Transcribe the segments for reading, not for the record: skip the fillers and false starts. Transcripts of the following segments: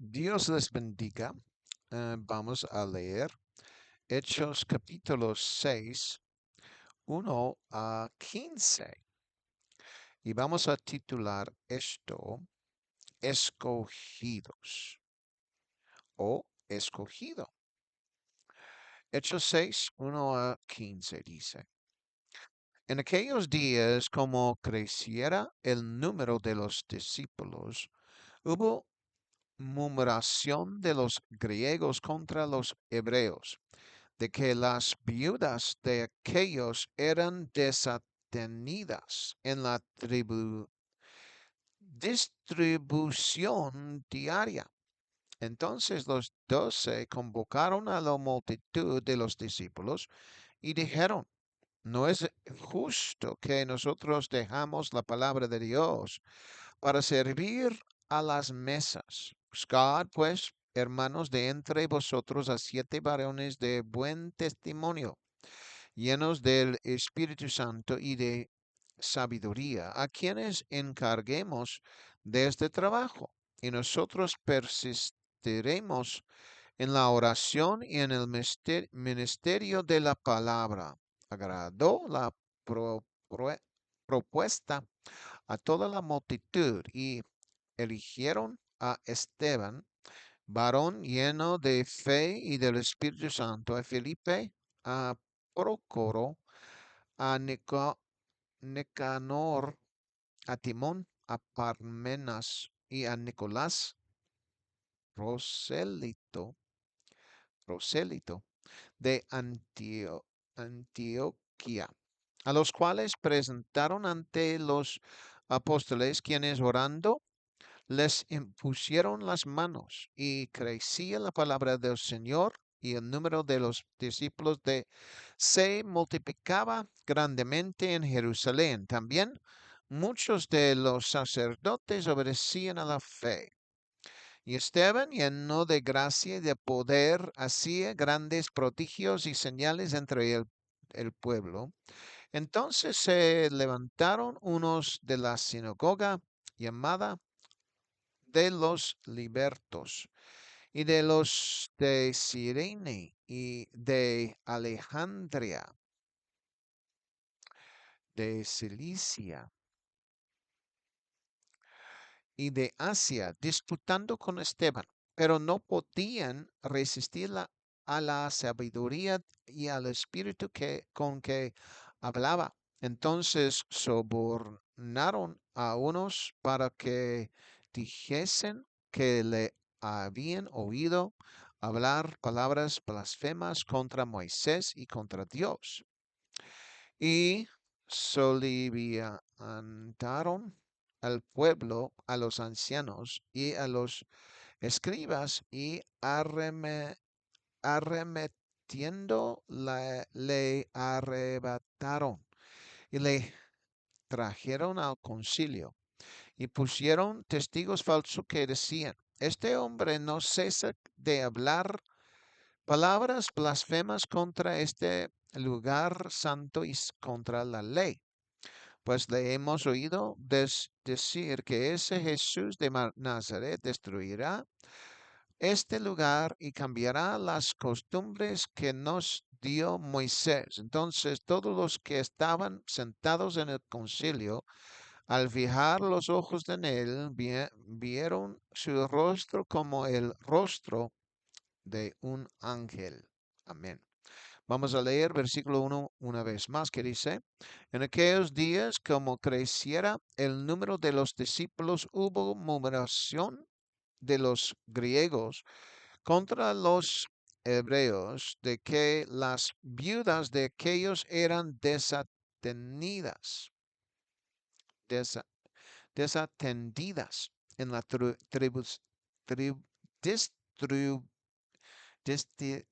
Dios les bendiga. Vamos a leer Hechos capítulo 6, 1 a 15. Y vamos a titular esto Escogidos o Escogido. Hechos 6, 1 a 15 dice. En aquellos días, como creciera el número de los discípulos, hubo murmuración de los griegos contra los hebreos, de que las viudas de aquellos eran desatenidas en la distribución diaria. Entonces los 12 convocaron a la multitud de los discípulos y dijeron, no es justo que nosotros dejamos la palabra de Dios para servir a las mesas. Buscad, pues, hermanos, de entre vosotros a 7 varones de buen testimonio, llenos del Espíritu Santo y de sabiduría, a quienes encarguemos de este trabajo, y nosotros persistiremos en la oración y en el ministerio de la palabra. Agradó la pro- pro- propuesta a toda la multitud y eligieron a Esteban, varón lleno de fe y del Espíritu Santo, a Felipe, a Procoro, a Nicanor, a Timón, a Parmenas y a Nicolás, prosélito, prosélito de Antioquía, a los cuales presentaron ante los apóstoles, quienes orando les impusieron las manos, y crecía la palabra del Señor, y el número de los discípulos se multiplicaba grandemente en Jerusalén. También muchos de los sacerdotes obedecían a la fe. Y Esteban, lleno de gracia y de poder, hacía grandes prodigios y señales entre el pueblo. Entonces se levantaron unos de la sinagoga llamada de los libertos y de los de Cirene y de Alejandría, de Cilicia y de Asia, disputando con Esteban, pero no podían resistir a la sabiduría y al espíritu con que hablaba. Entonces sobornaron a unos para que dijesen que le habían oído hablar palabras blasfemas contra Moisés y contra Dios. Y soliviantaron al pueblo, a los ancianos y a los escribas, y arremetiendo le arrebataron y le trajeron al concilio y pusieron testigos falsos que decían, este hombre no cesa de hablar palabras blasfemas contra este lugar santo y contra la ley. Pues le hemos oído decir que ese Jesús de Nazaret destruirá este lugar y cambiará las costumbres que nos dio Moisés. Entonces todos los que estaban sentados en el concilio, al fijar los ojos en él, vieron su rostro como el rostro de un ángel. Amén. Vamos a leer versículo 1 una vez más, que dice, en aquellos días, como creciera el número de los discípulos, hubo murmuración de los griegos contra los hebreos, de que las viudas de aquellos eran desa- desatendidas en la tri- distru- disti-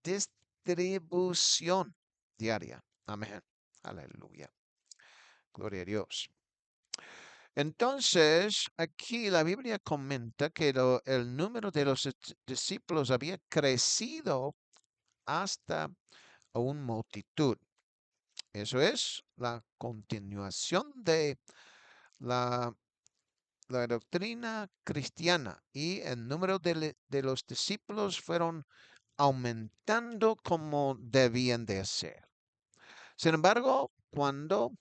distribución diaria. Amén. Aleluya. Gloria a Dios. Entonces, aquí la Biblia comenta que el número de los discípulos había crecido hasta una multitud. Eso es la continuación de la la doctrina cristiana y el número de los discípulos fueron aumentando como debían de ser. Sin embargo, cuando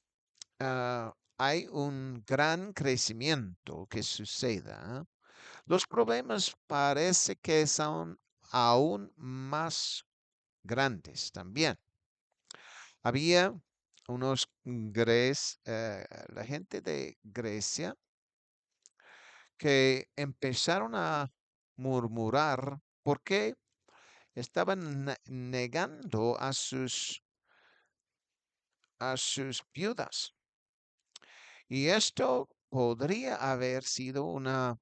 hay un gran crecimiento que suceda, los problemas parece que son aún más grandes también. Había la gente de Grecia que empezaron a murmurar porque estaban negando a sus viudas. Y esto podría haber sido un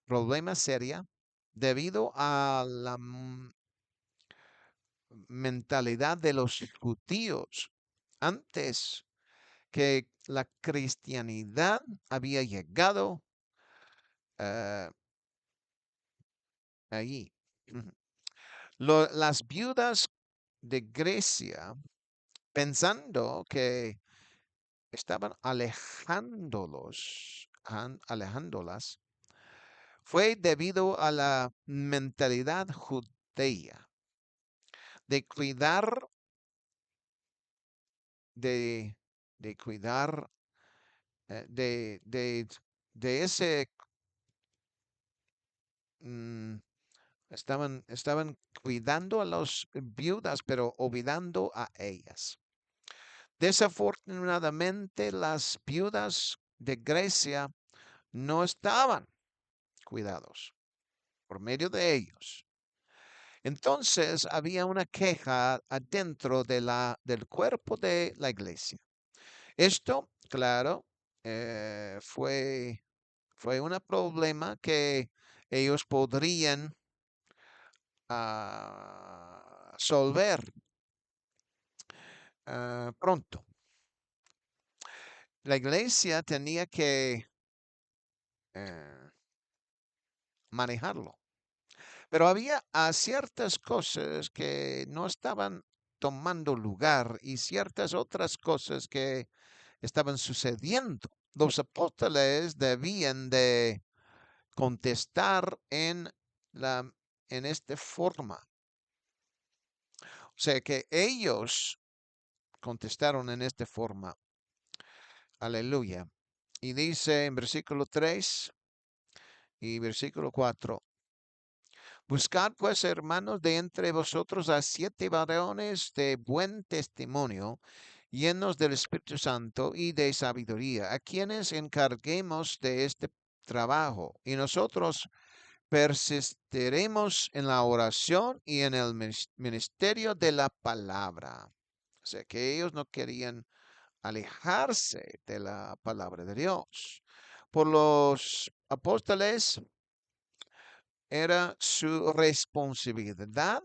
problema seria debido a la mentalidad de los judíos antes que la cristianidad había llegado eh, allí. Las viudas de Grecia, pensando que estaban alejándolas, fue debido a la mentalidad judía de cuidar, de, de cuidar, eh, de, de, de ese, mm, estaban cuidando a las viudas, pero olvidando a ellas. Desafortunadamente, las viudas de Grecia no estaban cuidados por medio de ellos. Entonces había una queja adentro del cuerpo de la iglesia. Esto, claro, fue un problema que ellos podrían solver pronto. La iglesia tenía que eh, manejarlo. Pero había ciertas cosas que no estaban tomando lugar y ciertas otras cosas que estaban sucediendo. Los apóstoles debían de contestar en esta forma. O sea que ellos contestaron en esta forma. Aleluya. Y dice en versículo 3 y versículo 4. Buscad pues, hermanos, de entre vosotros a 7 varones de buen testimonio, llenos del Espíritu Santo y de sabiduría, a quienes encarguemos de este trabajo. Y nosotros persistiremos en la oración y en el ministerio de la palabra. O sea que ellos no querían alejarse de la palabra de Dios. Por los apóstoles era su responsabilidad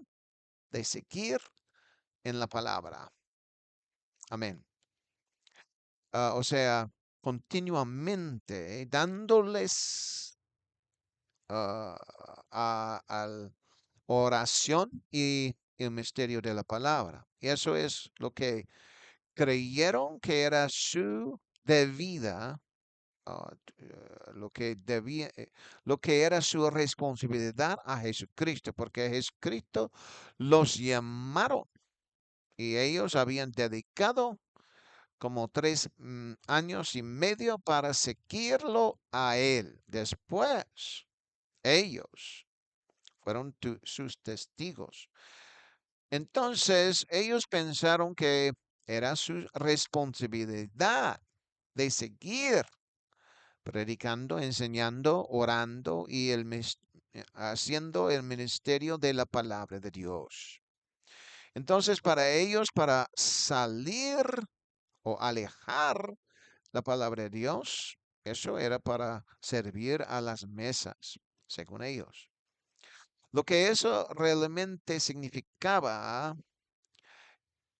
de seguir en la palabra. Amén. O sea, continuamente dándoles a oración y el misterio de la palabra. Y eso es lo que creyeron que era su debida, lo que era su responsabilidad a Jesucristo, porque Jesucristo los llamaron y ellos habían dedicado como 3 años y medio para seguirlo a él. Después, ellos fueron sus testigos. Entonces, ellos pensaron que era su responsabilidad de seguir predicando, enseñando, orando y haciendo el ministerio de la palabra de Dios. Entonces, para ellos, para salir o alejar la palabra de Dios, eso era para servir a las mesas, según ellos. Lo que eso realmente significaba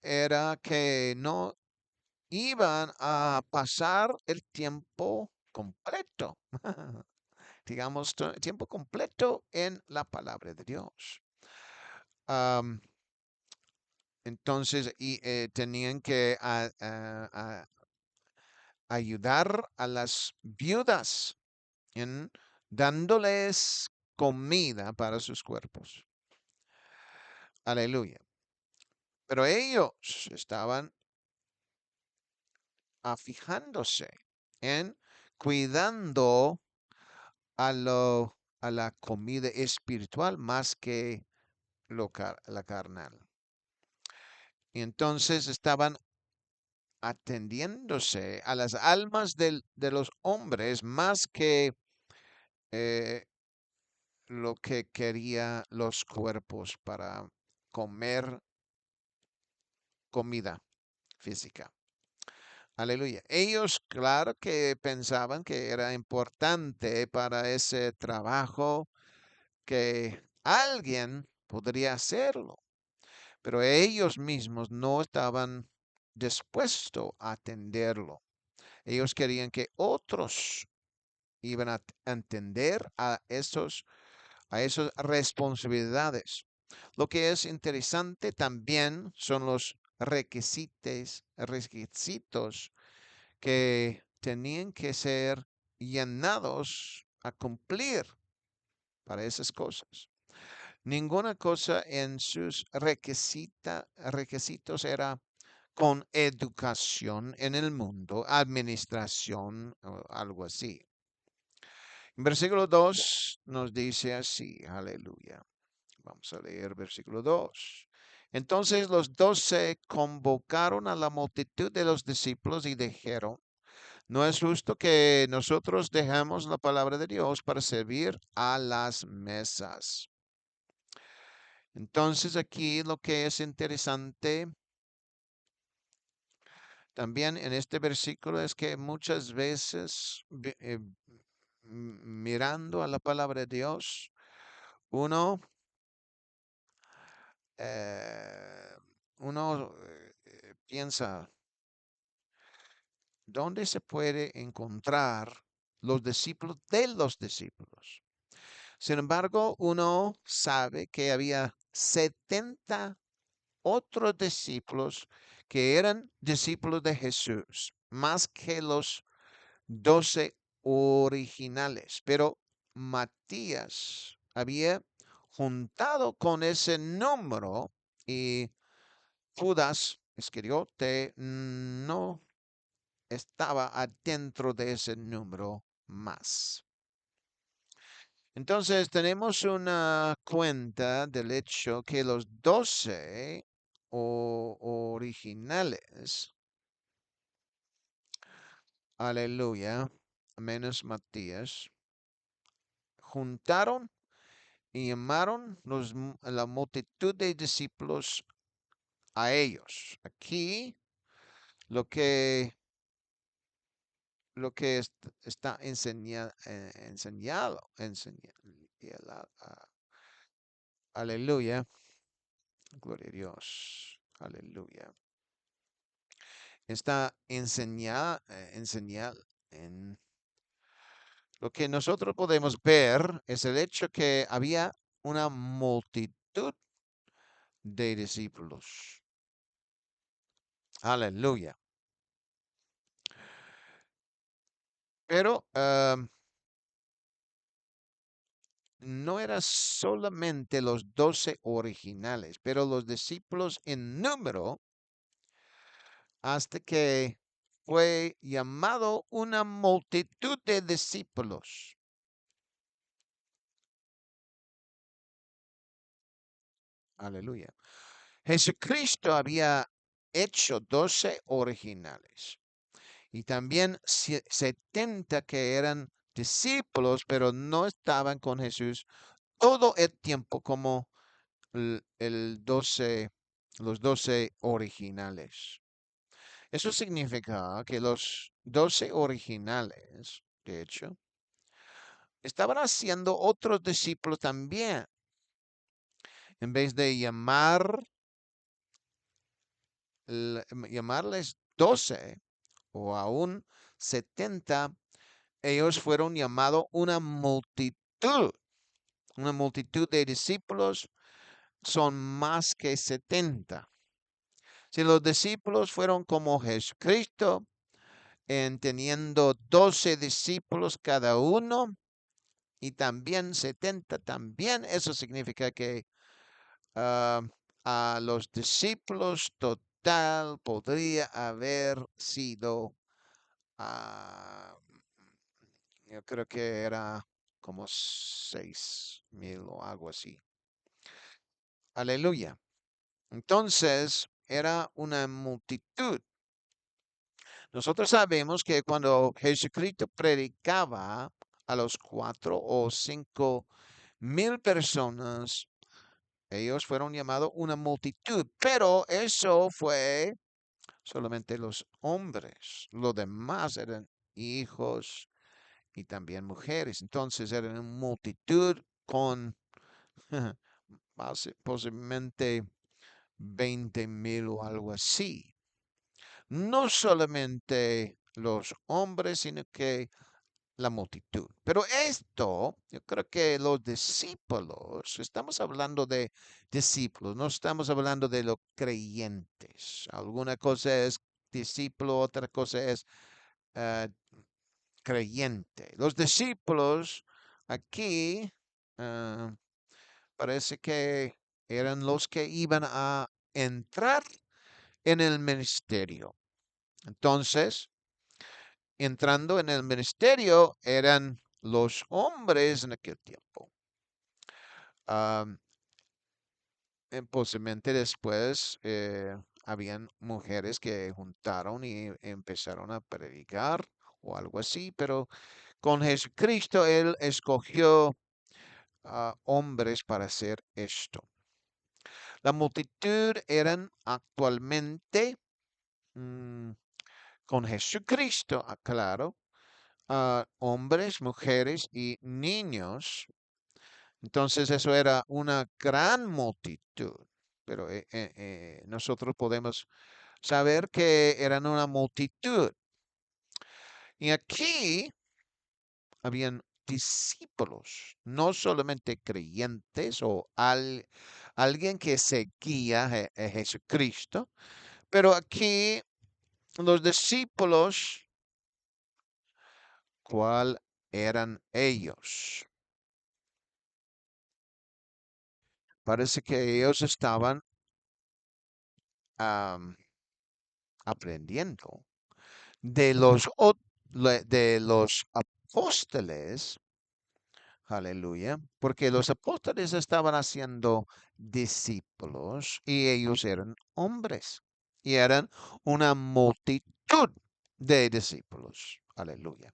era que no iban a pasar el tiempo completo, digamos, tiempo completo en la palabra de Dios. Am, entonces, tenían que ayudar a las viudas en dándoles comida para sus cuerpos. Aleluya. Pero ellos estaban afijándose en cuidando a la comida espiritual más que la carnal. Y entonces estaban atendiéndose a las almas de los hombres más que eh, lo que quería los cuerpos para comer comida física. Aleluya. Ellos, claro que pensaban que era importante para ese trabajo que alguien podría hacerlo, pero ellos mismos no estaban dispuestos a atenderlo. Ellos querían que otros iban a entender a esas responsabilidades. Lo que es interesante también son los requisitos que tenían que ser llenados a cumplir para esas cosas. Ninguna cosa en sus requisitos era con educación en el mundo, administración o algo así. En versículo 2 nos dice así, aleluya. Vamos a leer versículo 2. Entonces los 12 convocaron a la multitud de los discípulos y dijeron, no es justo que nosotros dejemos la palabra de Dios para servir a las mesas. Entonces aquí lo que es interesante también en este versículo es que muchas veces mirando a la palabra de Dios, uno, eh, uno piensa, ¿dónde se puede encontrar los discípulos de los discípulos? Sin embargo, uno sabe que había 70 otros discípulos que eran discípulos de Jesús, más que los 12 originales. Pero Matías había juntado con ese número y Judas Iscariote no estaba adentro de ese número más. Entonces tenemos una cuenta del hecho que los 12 originales, aleluya, menos Matías, juntaron y llamaron la multitud de discípulos a ellos. Aquí lo que, está aleluya, gloria a Dios, aleluya. Está enseñado en lo que nosotros podemos ver es el hecho que había una multitud de discípulos. Aleluya. Pero no era solamente los 12 originales, pero los discípulos en número hasta que fue llamado una multitud de discípulos. Aleluya. Jesucristo había hecho 12 originales y también 70 que eran discípulos, pero no estaban con Jesús todo el tiempo como el 12, los 12 originales. Eso significa que los 12 originales, de hecho, estaban haciendo otros discípulos también. En vez de llamarles 12 o aún 70, ellos fueron llamados una multitud de discípulos son más que 70. Si los discípulos fueron como Jesucristo, en teniendo 12 discípulos cada uno, y también 70, también eso significa que ah, a los discípulos total podría haber sido, ah, yo creo que era como 6,000 o algo así. Aleluya. Entonces, era una multitud. Nosotros sabemos que cuando Jesucristo predicaba a los 4 o 5,000 personas, ellos fueron llamados una multitud, pero eso fue solamente los hombres. Los demás eran hijos y también mujeres. Entonces eran una multitud con posiblemente 20,000 o algo así. No solamente los hombres, sino que la multitud. Pero esto, yo creo que los discípulos, estamos hablando de discípulos, no estamos hablando de los creyentes. Alguna cosa es discípulo, otra cosa es eh, creyente. Los discípulos aquí eh, parece que eran los que iban a entrar en el ministerio. Entonces, entrando en el ministerio eran los hombres en aquel tiempo. Am, Posiblemente después habían mujeres que juntaron y empezaron a predicar o algo así, pero con Jesucristo Él escogió a hombres para hacer esto. La multitud eran actualmente mm, con Jesucristo, claro, hombres, mujeres y niños. Entonces eso era una gran multitud. Pero nosotros podemos saber que eran una multitud. Y aquí habían discípulos, no solamente creyentes o alguien que seguía a Jesucristo, pero aquí los discípulos, ¿cuál eran ellos? Parece que ellos estaban am, aprendiendo de los apóstoles, aleluya, porque los apóstoles estaban haciendo discípulos y ellos eran hombres y eran una multitud de discípulos, aleluya.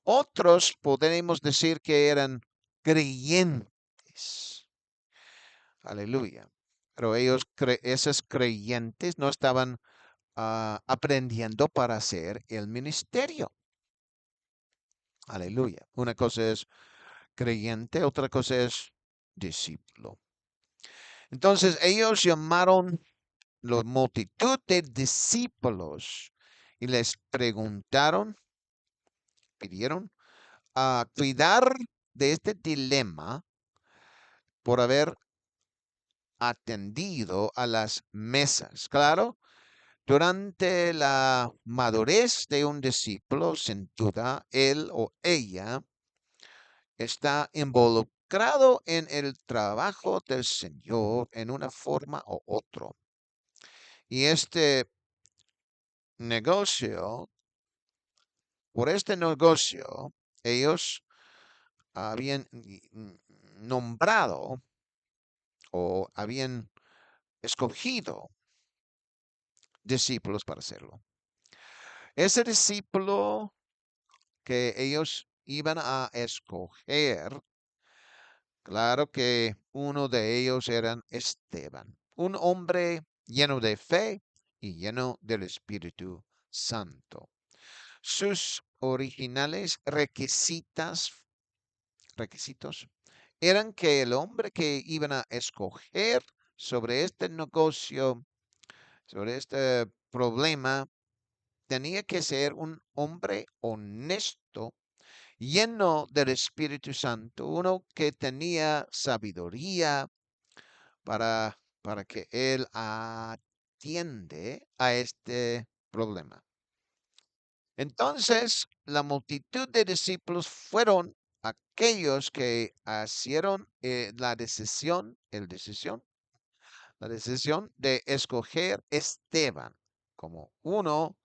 Otros podemos decir que eran creyentes, aleluya, pero esos creyentes no estaban aprendiendo para hacer el ministerio. Aleluya. Una cosa es creyente, otra cosa es discípulo. Entonces ellos llamaron la multitud de discípulos y les preguntaron, pidieron a cuidar de este dilema por haber atendido a las mesas. Claro, durante la madurez de un discípulo, sin duda, él o ella está involucrado en el trabajo del Señor en una forma u otra. Y negocio, por este negocio, ellos habían nombrado o habían escogido discípulos para hacerlo. Ese discípulo que ellos iban a escoger, claro que uno de ellos era Esteban, un hombre lleno de fe y lleno del Espíritu Santo. Sus originales requisitos eran que el hombre que iban a escoger sobre este negocio, sobre este problema, tenía que ser un hombre honesto, lleno del Espíritu Santo, uno que tenía sabiduría para que él atiende a este problema. Entonces, la multitud de discípulos fueron aquellos que hicieron la decisión de escoger Esteban como uno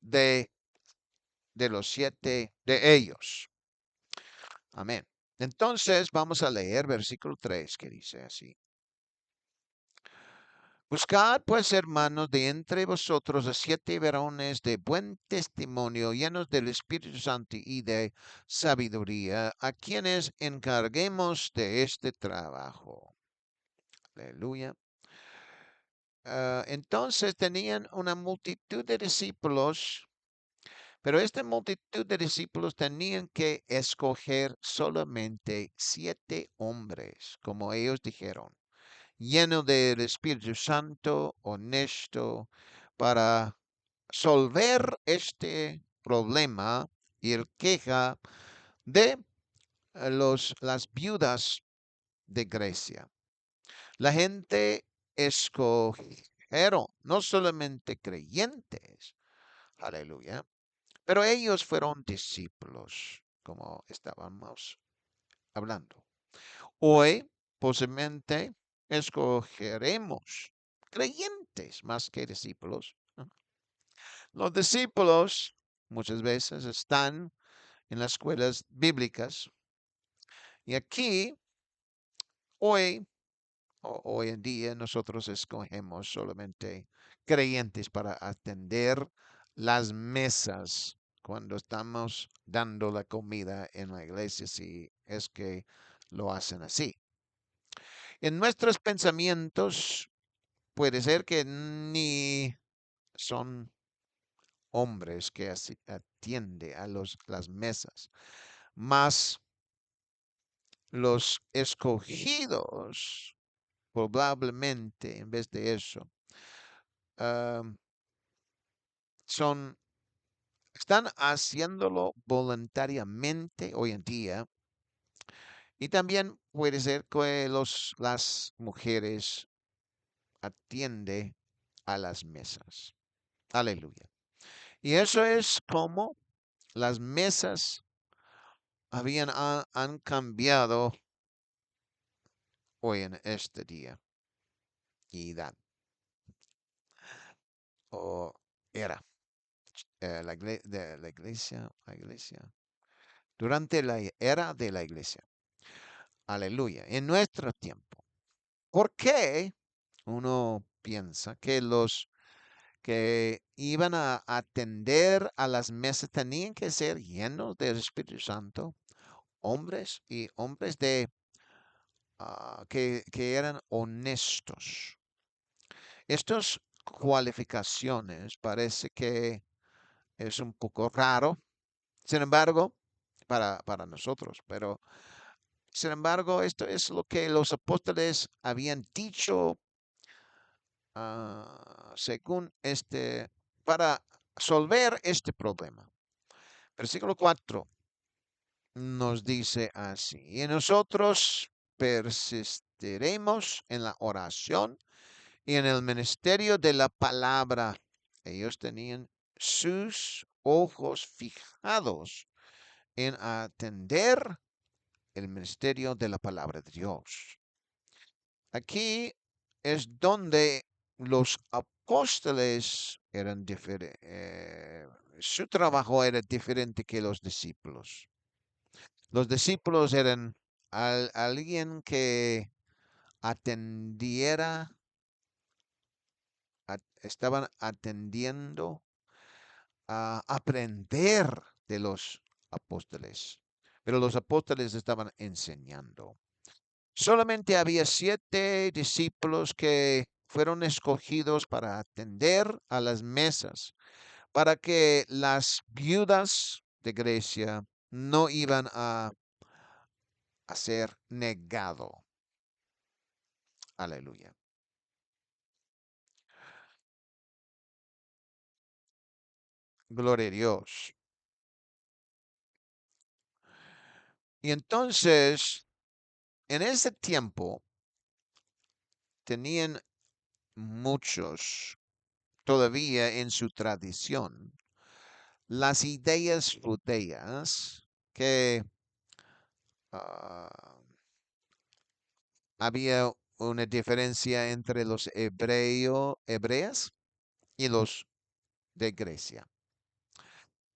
de, de los 7 de ellos. Amén. Entonces vamos a leer versículo 3 que dice así. Buscad pues, hermanos, de entre vosotros a 7 varones de buen testimonio, llenos del Espíritu Santo y de sabiduría, a quienes encarguemos de este trabajo. Aleluya. Entonces tenían una multitud de discípulos, pero esta multitud de discípulos tenían que escoger solamente 7 hombres, como ellos dijeron, lleno del Espíritu Santo, honesto, para solver este problema y el queja de las viudas de Grecia. La gente escogieron no solamente creyentes, aleluya, pero ellos fueron discípulos, como estábamos hablando. Hoy posiblemente escogeremos creyentes más que discípulos. Los discípulos muchas veces están en las escuelas bíblicas y aquí hoy, hoy en día nosotros escogemos solamente creyentes para atender las mesas cuando estamos dando la comida en la iglesia, si es que lo hacen así. En nuestros pensamientos puede ser que ni son hombres que atiende a las mesas, más los escogidos probablemente en vez de eso am, son están haciéndolo voluntariamente hoy en día y también puede ser que las mujeres atiende a las mesas. Aleluya. Y eso es como las mesas han cambiado hoy en este día y dan o era la iglesia durante la era de la iglesia. Aleluya. En nuestro tiempo. ¿Por qué uno piensa que los que iban a atender a las mesas tenían que ser llenos del Espíritu Santo, hombres que eran honestos? Estas cualificaciones parece que es un poco raro, sin embargo, para nosotros, pero sin embargo, esto es lo que los apóstoles habían dicho según para resolver este problema. Versículo 4 nos dice así, y nosotros persistiremos en la oración y en el ministerio de la palabra. Ellos tenían sus ojos fijados en atender el ministerio de la palabra de Dios. Aquí es donde los apóstoles eran diferentes. Su trabajo era diferente que los discípulos. Los discípulos eran alguien que atendiera, estaban atendiendo a aprender de los apóstoles, pero los apóstoles estaban enseñando. Solamente había 7 discípulos que fueron escogidos para atender a las mesas, para que las viudas de Grecia no iban a ser negado. Aleluya. Gloria a Dios. Y entonces, en ese tiempo, tenían muchos todavía en su tradición las ideas judeas que ah, había una diferencia entre los hebreos y los de Grecia.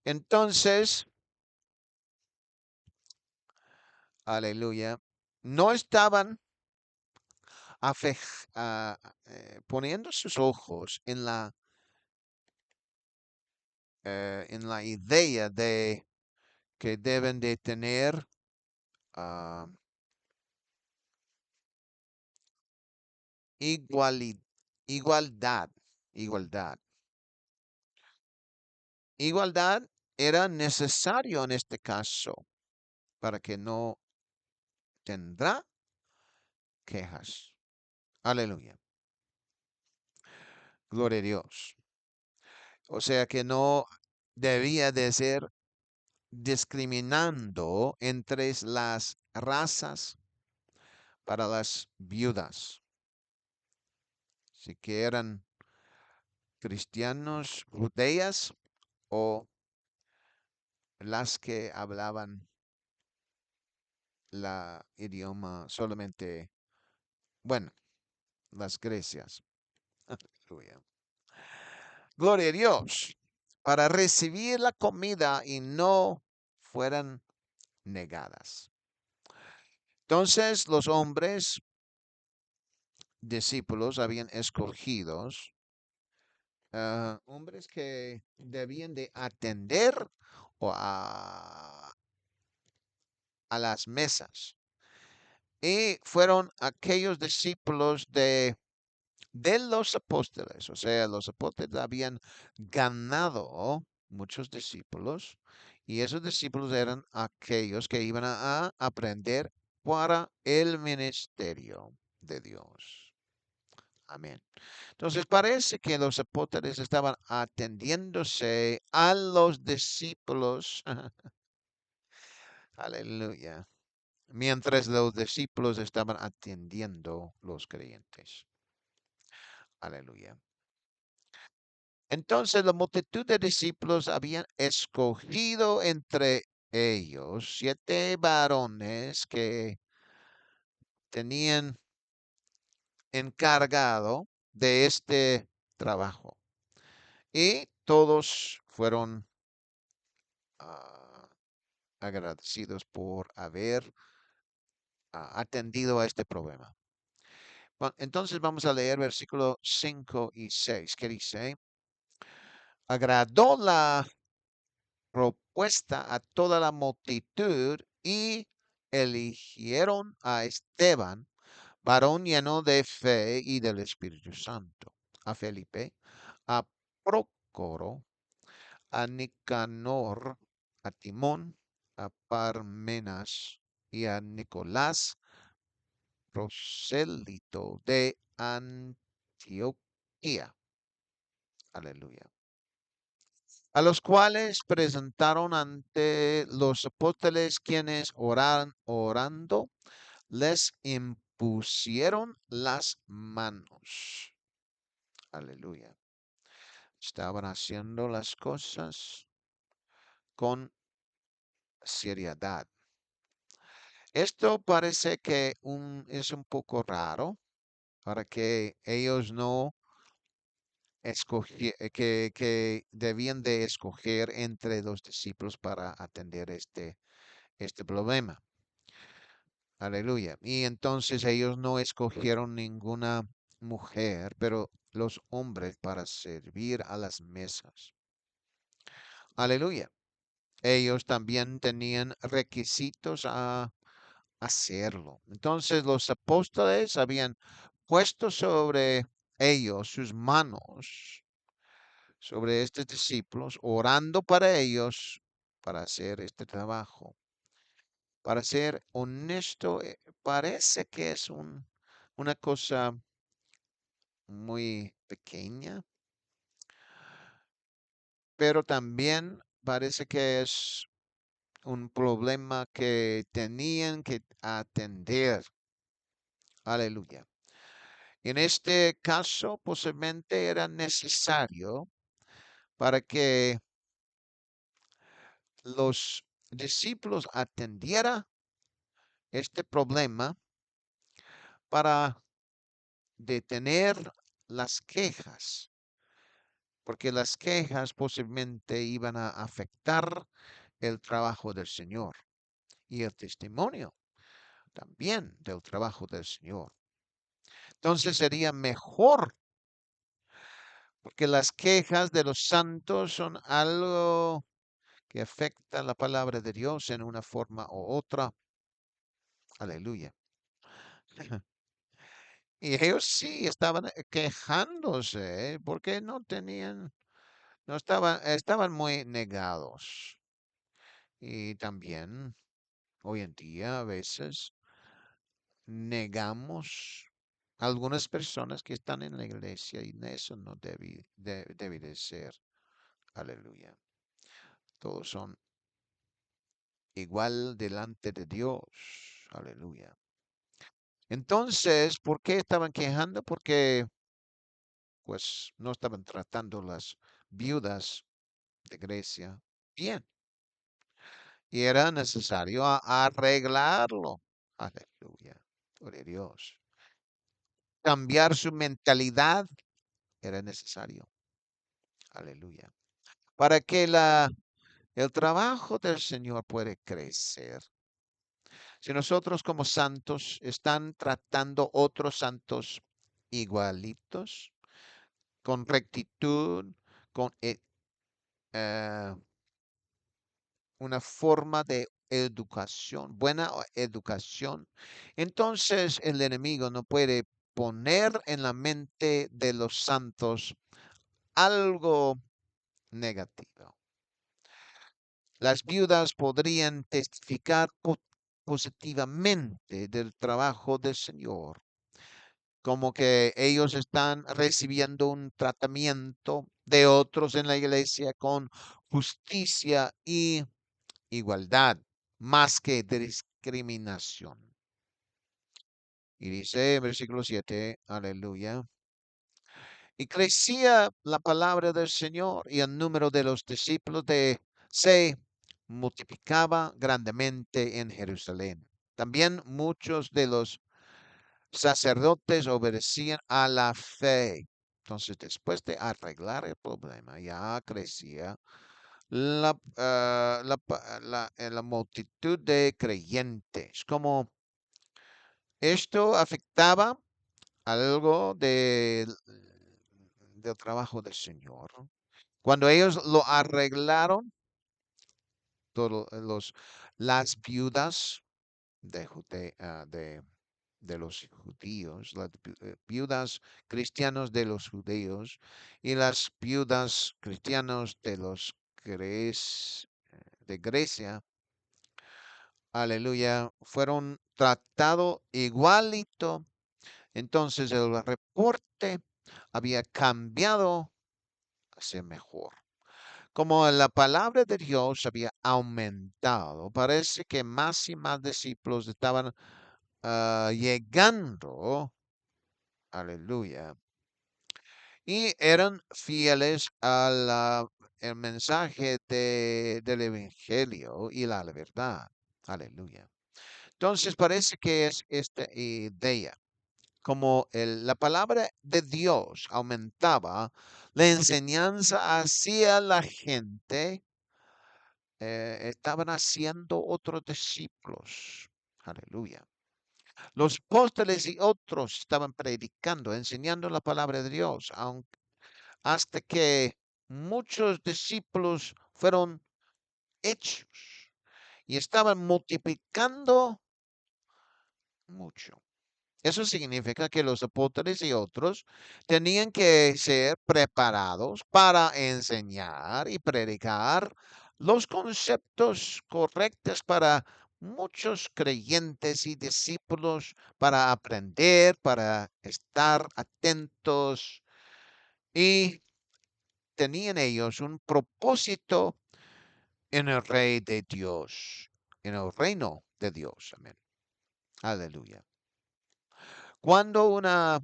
Entonces, aleluya, no estaban poniendo sus ojos en la idea de que deben de tener ah, iguali- igualdad, igualdad. Igualdad era necesario en este caso para que no tendrá quejas. Aleluya. Gloria a Dios. O sea que no debía de ser discriminando entre las razas para las viudas. Si que eran cristianos judeas o las que hablaban la idioma solamente, bueno, las grecias. Aleluya. Gloria a Dios. Para recibir la comida y no fueran negadas. Entonces los hombres discípulos habían escogidos hombres que debían de atender o a las mesas. Y fueron aquellos discípulos de los apóstoles. O sea, los apóstoles habían ganado muchos discípulos. Y esos discípulos eran aquellos que iban a aprender para el ministerio de Dios. Amén. Entonces parece que los apóstoles estaban atendiéndose a los discípulos. Aleluya. Mientras los discípulos estaban atendiendo los creyentes. Aleluya. Entonces la multitud de discípulos habían escogido entre ellos 7 varones que tenían encargado de este trabajo. Y todos fueron ah, agradecidos por haber atendido a este problema. Bueno, entonces vamos a leer versículos 5 y 6, que dice, agradó la propuesta a toda la multitud y eligieron a Esteban, varón lleno de fe y del Espíritu Santo, a Felipe, a Prócoro, a Nicanor, a Timón, a Parmenas y a Nicolás, prosélito de Antioquía. Aleluya. A los cuales presentaron ante los apóstoles quienes orando les impusieron las manos. Aleluya. Estaban haciendo las cosas con seriedad. Esto parece que es un poco raro para que ellos no que debían de escoger entre los discípulos para atender este problema. Aleluya. Y entonces ellos no escogieron ninguna mujer, pero los hombres para servir a las mesas. Aleluya. Ellos también tenían requisitos a hacerlo. Entonces los apóstoles habían puesto sobre ellos sus manos, sobre estos discípulos, orando para ellos para hacer este trabajo. Para ser honesto, parece que es una cosa muy pequeña, pero también parece que es un problema que tenían que atender. Aleluya. En este caso, posiblemente era necesario para que los discípulos atendieran este problema para detener las quejas, porque las quejas posiblemente iban a afectar el trabajo del Señor y el testimonio también del trabajo del Señor. Entonces sería mejor, porque las quejas de los santos son algo que afecta la palabra de Dios en una forma u otra. Aleluya. Y ellos sí estaban quejándose porque no tenían, no estaban muy negados. Y también hoy en día a veces negamos a algunas personas que están en la iglesia y eso no debe de ser. Aleluya. Todos son igual delante de Dios. Aleluya. Entonces, ¿por qué estaban quejando? Porque pues no estaban tratando las viudas de Grecia bien. Y era necesario arreglarlo. Aleluya. Gloria a Dios. Cambiar su mentalidad era necesario. Aleluya. Para que el trabajo del Señor puede crecer. Si nosotros como santos están tratando otros santos igualitos, con rectitud, con eh, una forma de educación, buena educación, entonces el enemigo no puede poner en la mente de los santos algo negativo. Las viudas podrían testificar positivamente del trabajo del Señor, como que ellos están recibiendo un tratamiento de otros en la iglesia con justicia y igualdad, más que discriminación. Y dice en versículo 7, aleluya, y crecía la palabra del Señor y el número de los discípulos se multiplicaba grandemente en Jerusalén. También muchos de los sacerdotes obedecían a la fe. Entonces, después de arreglar el problema, ya crecía la multitud de creyentes. Como esto afectaba algo del trabajo del Señor. Cuando ellos lo arreglaron, todos las viudas de los judíos, las viudas cristianos de los judíos y las viudas cristianos de Grecia, aleluya, fueron tratados igualito. Entonces el reporte había cambiado a ser mejor. Como la palabra de Dios había aumentado, parece que más y más discípulos estaban llegando, aleluya, y eran fieles el mensaje del Evangelio y la verdad, aleluya. Entonces parece que es esta idea, como la palabra de Dios aumentaba, la enseñanza hacia la gente, estaban haciendo otros discípulos. Aleluya. Los apóstoles y otros estaban predicando, enseñando la palabra de Dios, hasta que muchos discípulos fueron hechos y estaban multiplicando mucho. Eso significa que los apóstoles y otros tenían que ser preparados para enseñar y predicar los conceptos correctos para muchos creyentes y discípulos, para aprender, para estar atentos, y tenían ellos un propósito en el rey de Dios, en el reino de Dios. Amén. Aleluya. Cuando una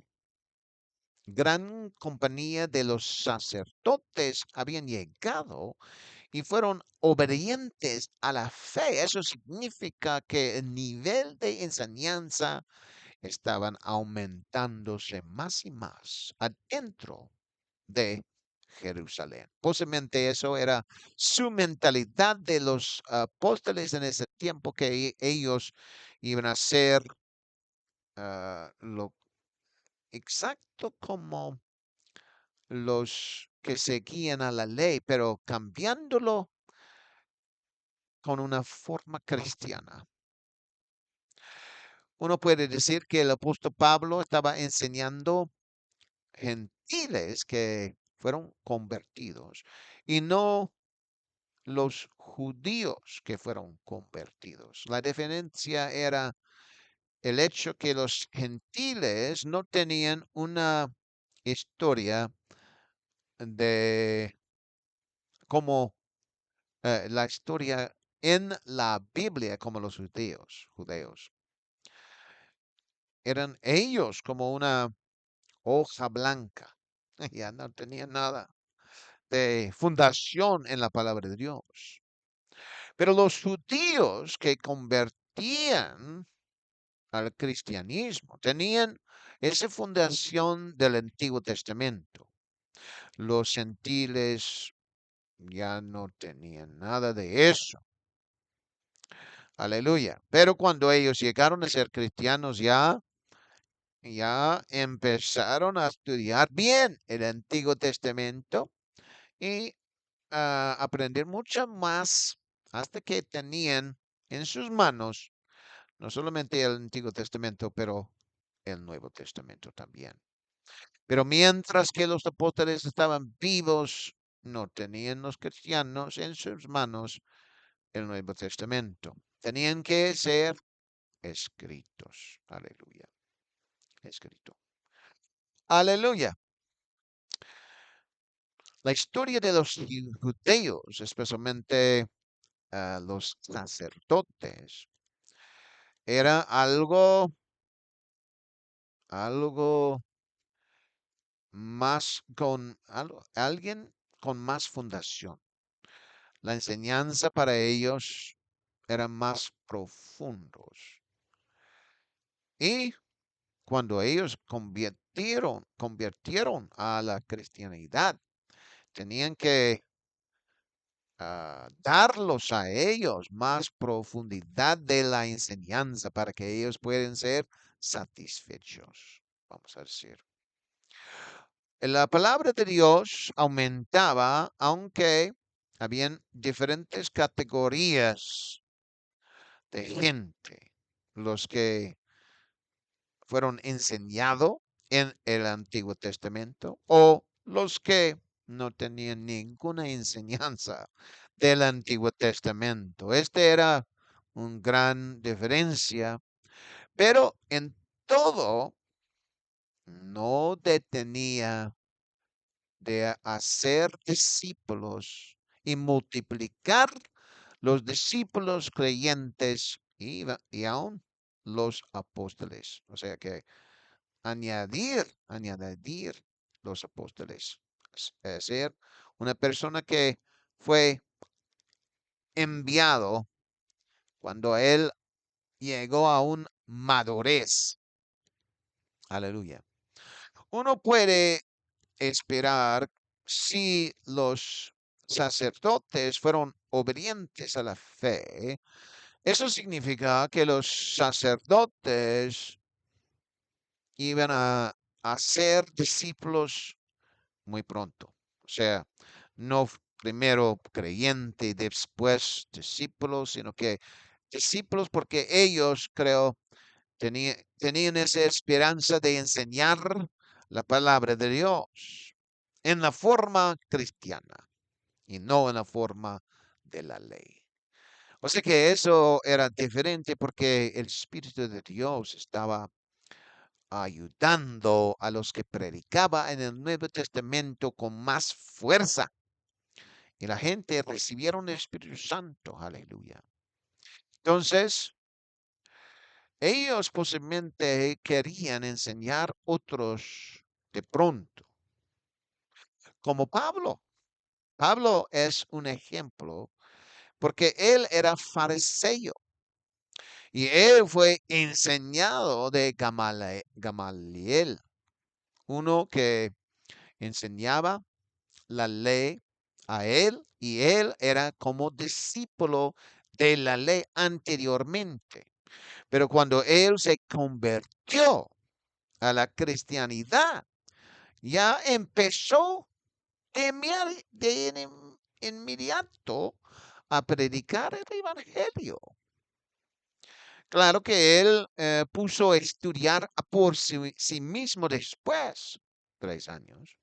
gran compañía de los sacerdotes habían llegado y fueron obedientes a la fe. Eso significa que el nivel de enseñanza estaban aumentándose más y más adentro de Jerusalén. Posiblemente eso era su mentalidad de los apóstoles en ese tiempo, que ellos iban a ser lo exacto como los que seguían a la ley, pero cambiándolo con una forma cristiana. Uno puede decir que el apóstol Pablo estaba enseñando gentiles que fueron convertidos y no los judíos que fueron convertidos. La diferencia era el hecho que los gentiles no tenían una historia de como la historia en la Biblia como los judeos. Eran ellos como una hoja blanca. Ya no tenían nada de fundación en la palabra de Dios. Pero los judíos que convertían al cristianismo tenían esa fundación del Antiguo Testamento. Los gentiles ya no tenían nada de eso. Aleluya. Pero cuando ellos llegaron a ser cristianos, ya empezaron a estudiar bien el Antiguo Testamento y a aprender mucho más hasta que tenían en sus manos no solamente el Antiguo Testamento, pero el Nuevo Testamento también. Pero mientras que los apóstoles estaban vivos, no tenían los cristianos en sus manos el Nuevo Testamento. Tenían que ser escritos. Aleluya. Escrito. Aleluya. La historia de los judeos, especialmente los sacerdotes, era algo más alguien con más fundación. La enseñanza para ellos era más profundos. Y cuando ellos convirtieron a la cristianidad, tenían que darlos a ellos más profundidad de la enseñanza para que ellos puedan ser satisfechos. Vamos a decir. La palabra de Dios aumentaba, aunque habían diferentes categorías de gente, los que fueron enseñados en el Antiguo Testamento o los que no tenían ninguna enseñanza del Antiguo Testamento. Este era una gran diferencia, pero en todo no detenía de hacer discípulos y multiplicar los discípulos creyentes y aún los apóstoles. O sea que añadir los apóstoles. Ser una persona que fue enviado cuando él llegó a un madurez. Aleluya. Uno puede esperar si los sacerdotes fueron obedientes a la fe. Eso significa que los sacerdotes iban a ser discípulos muy pronto. O sea, no primero creyente y después discípulos, sino que discípulos porque ellos, creo, tenían esa esperanza de enseñar la palabra de Dios en la forma cristiana y no en la forma de la ley. O sea que eso era diferente porque el Espíritu de Dios estaba ayudando a los que predicaba en el Nuevo Testamento con más fuerza. Y la gente recibieron el Espíritu Santo. Aleluya. Entonces, ellos posiblemente querían enseñar otros de pronto, como Pablo. Pablo es un ejemplo porque él era fariseo y él fue enseñado de Gamaliel, uno que enseñaba la ley a él y él era como discípulo de la ley anteriormente. Pero cuando él se convirtió a la cristianidad, ya empezó de inmediato a predicar el evangelio. Claro que él puso a estudiar por sí mismo después, 3 años,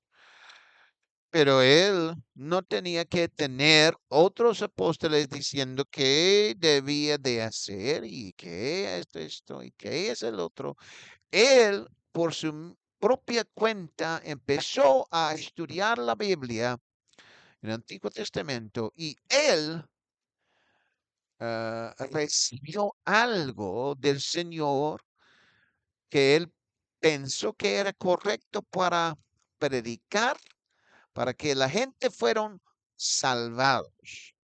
pero él no tenía que tener otros apóstoles diciendo qué debía de hacer y qué es esto y qué es el otro. Él, por su propia cuenta, empezó a estudiar la Biblia, el Antiguo Testamento, y él recibió algo del Señor que él pensó que era correcto para predicar, para que la gente fueran salvados.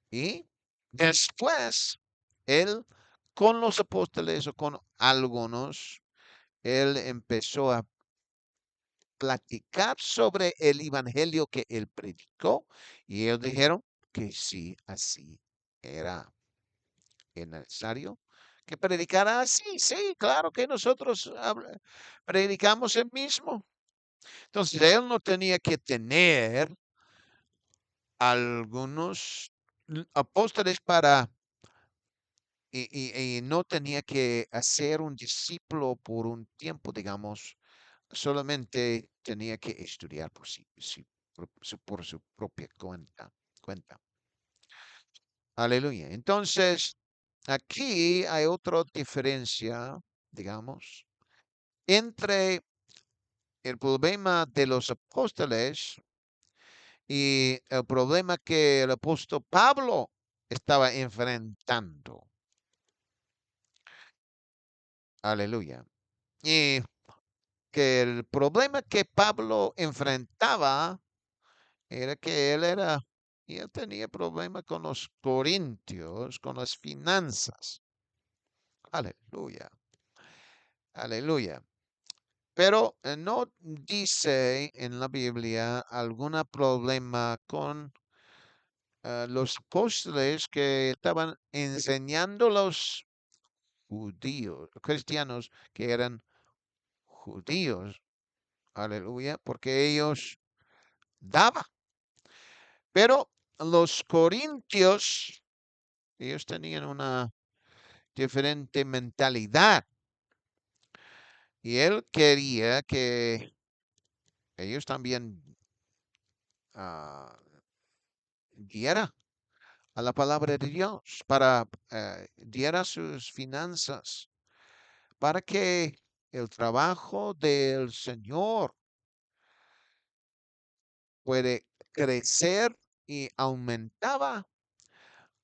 Y después, él, con los apóstoles o con algunos, él empezó a platicar sobre el evangelio que él predicó y ellos dijeron que sí, así era necesario que predicara así. Sí, claro que nosotros predicamos el mismo. Entonces él no tenía que tener algunos apóstoles para y no tenía que hacer un discípulo por un tiempo, digamos, solamente tenía que estudiar por su propia cuenta. Aleluya. Entonces, aquí hay otra diferencia, digamos, entre el problema de los apóstoles y el problema que el apóstol Pablo estaba enfrentando. Aleluya. Y que el problema que Pablo enfrentaba era que y él tenía problemas con los corintios, con las finanzas. Aleluya, aleluya. Pero no dice en la Biblia algún problema con los apóstoles que estaban enseñando los judíos, cristianos que eran judíos. Aleluya, porque ellos daban. Pero los corintios, ellos tenían una diferente mentalidad y él quería que ellos también uh, diera a la palabra de Dios, para diera sus finanzas, para que el trabajo del Señor puede crecer y aumentaba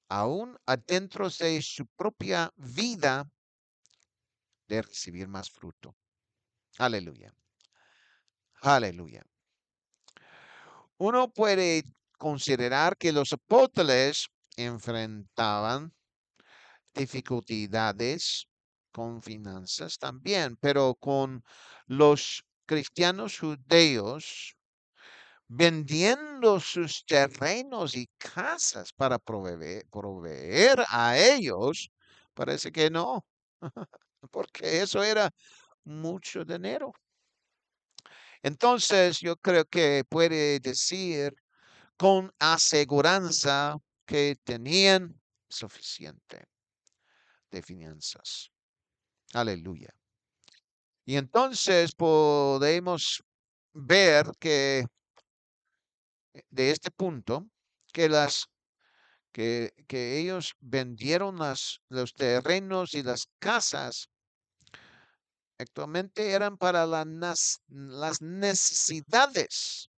aún adentro de su propia vida de recibir más fruto. Aleluya. Aleluya. Uno puede considerar que los apóstoles enfrentaban dificultades con finanzas también, pero con los cristianos judíos vendiendo sus terrenos y casas para proveer a ellos, parece que no, porque eso era mucho dinero. Entonces, yo creo que puede decir con aseguranza que tenían suficiente de finanzas. Aleluya. Y entonces podemos ver que de este punto que que ellos vendieron los terrenos y las casas actualmente eran para las necesidades.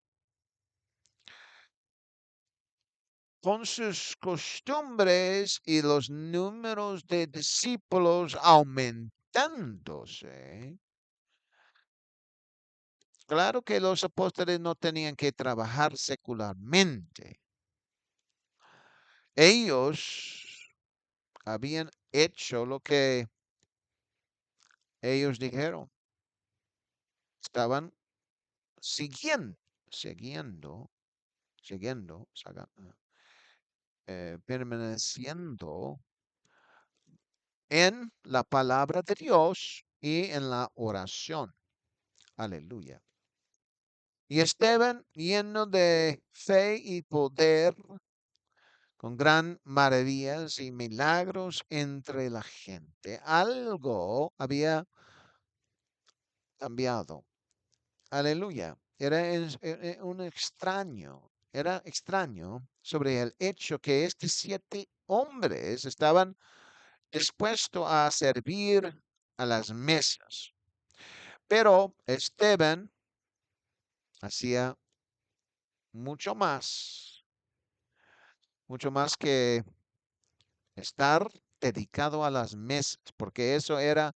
Con sus costumbres y los números de discípulos aumentándose, claro que los apóstoles no tenían que trabajar secularmente. Ellos habían hecho lo que ellos dijeron. Estaban siguiendo, siguiendo, siguiendo, permaneciendo en la palabra de Dios y en la oración. Aleluya. Y Esteban, lleno de fe y poder, con gran maravillas y milagros entre la gente. Algo había cambiado. Aleluya. Era extraño sobre el hecho que estos 7 hombres estaban dispuestos a servir a las mesas. Pero Esteban hacía mucho más que estar dedicado a las mesas, porque eso era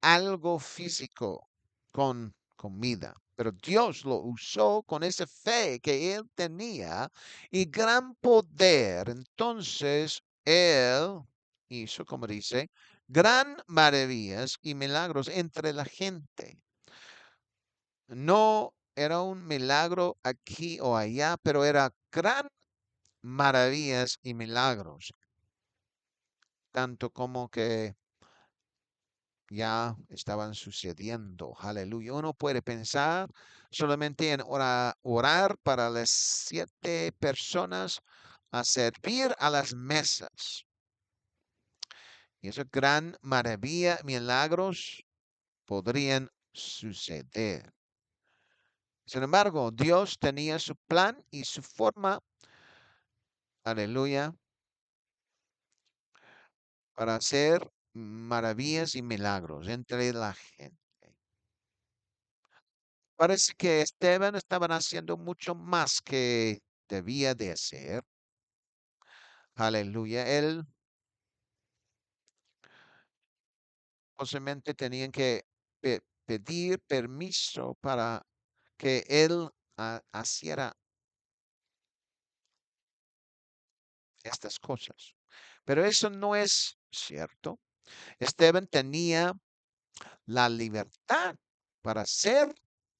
algo físico con comida. Pero Dios lo usó con esa fe que él tenía y gran poder. Entonces, él hizo, como dice, gran maravillas y milagros entre la gente. No era un milagro aquí o allá, pero era gran maravillas y milagros, tanto como que ya estaban sucediendo. Aleluya. Uno puede pensar solamente en orar para las 7 personas a servir a las mesas. Y esa gran maravilla, milagros podrían suceder. Sin embargo, Dios tenía su plan y su forma, aleluya, para hacer maravillas y milagros entre la gente. Parece que Esteban estaban haciendo mucho más que debía de hacer. Aleluya. Él posiblemente tenían que pedir permiso para que él hiciera estas cosas. Pero eso no es cierto. Esteban tenía la libertad para hacer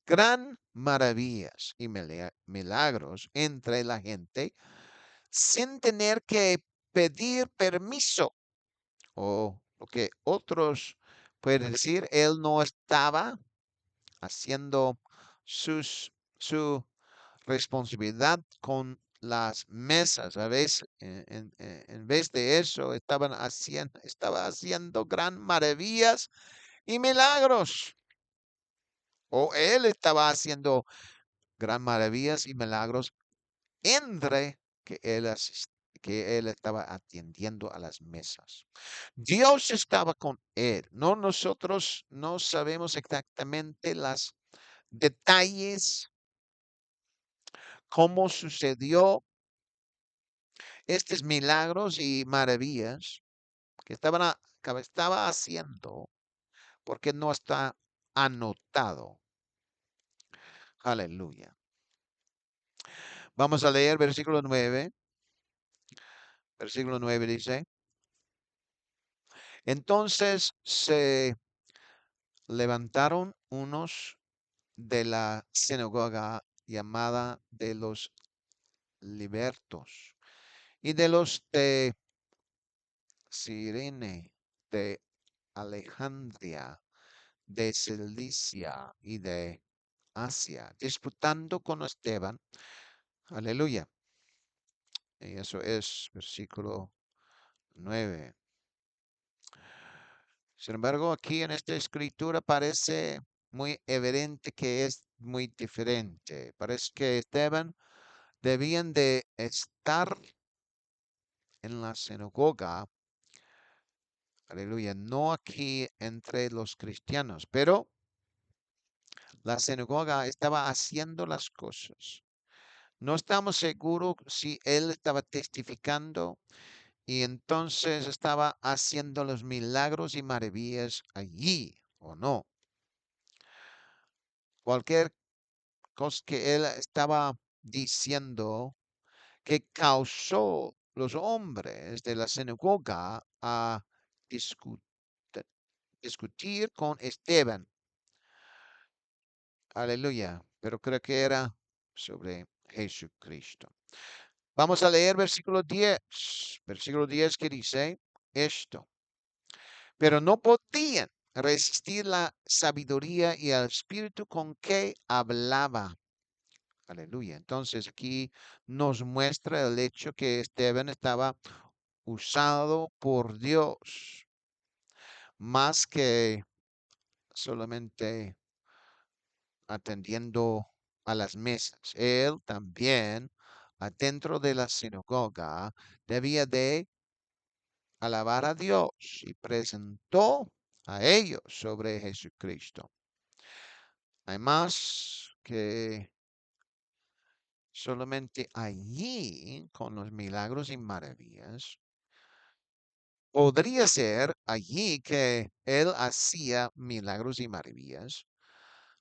gran maravillas y milagros entre la gente sin tener que pedir permiso o lo que otros pueden decir, él no estaba haciendo su responsabilidad con las mesas. A veces, en vez de eso, estaba haciendo gran maravillas y milagros. O él estaba haciendo gran maravillas y milagros entre que él estaba atendiendo a las mesas. Dios estaba con él. No, nosotros no sabemos exactamente los detalles, cómo sucedió estos milagros y maravillas que estaba haciendo, porque no está anotado. Aleluya. Vamos a leer versículo 9. Versículo 9 dice, entonces se levantaron unos de la sinagoga llamada de los libertos y de los de Cirene, de Alejandría, de Cilicia y de Asia, disputando con Esteban. Aleluya. Y eso es versículo 9. Sin embargo, aquí en esta escritura parece muy evidente que es muy diferente. Parece que Esteban debían de estar en la sinagoga, aleluya, no aquí entre los cristianos, pero la sinagoga estaba haciendo las cosas. No estamos seguros si él estaba testificando y entonces estaba haciendo los milagros y maravillas allí o no. Cualquier cosas que él estaba diciendo que causó los hombres de la sinagoga a discu- discutir con Esteban. Aleluya. Pero creo que era sobre Jesucristo. Vamos a leer versículo 10. Versículo 10 que dice esto. Pero no podían resistir la sabiduría y el espíritu con que hablaba. Aleluya. Entonces aquí nos muestra el hecho que Esteban estaba usado por Dios más que solamente atendiendo a las mesas. Él también, adentro de la sinagoga, debía de alabar a Dios y presentó a ellos sobre Jesucristo. Hay más que solamente allí con los milagros y maravillas. Podría ser allí que él hacía milagros y maravillas.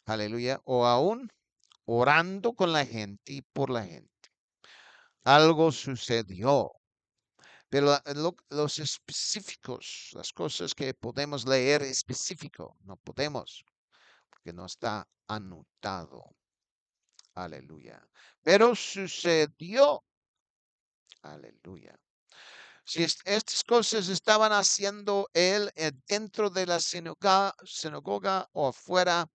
Aleluya. O aún orando con la gente y por la gente. Algo sucedió. Pero los específicos, las cosas que podemos leer específico, no podemos, porque no está anotado. Aleluya. Pero sucedió. Aleluya. Si estas cosas estaban haciendo él dentro de la sinagoga o afuera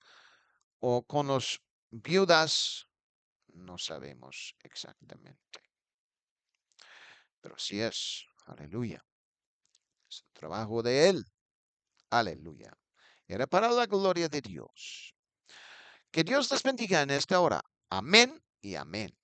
o con los viudas, no sabemos exactamente. Pero sí es. Aleluya. Es el trabajo de él. Aleluya. Era para la gloria de Dios. Que Dios les bendiga en esta hora. Amén y amén.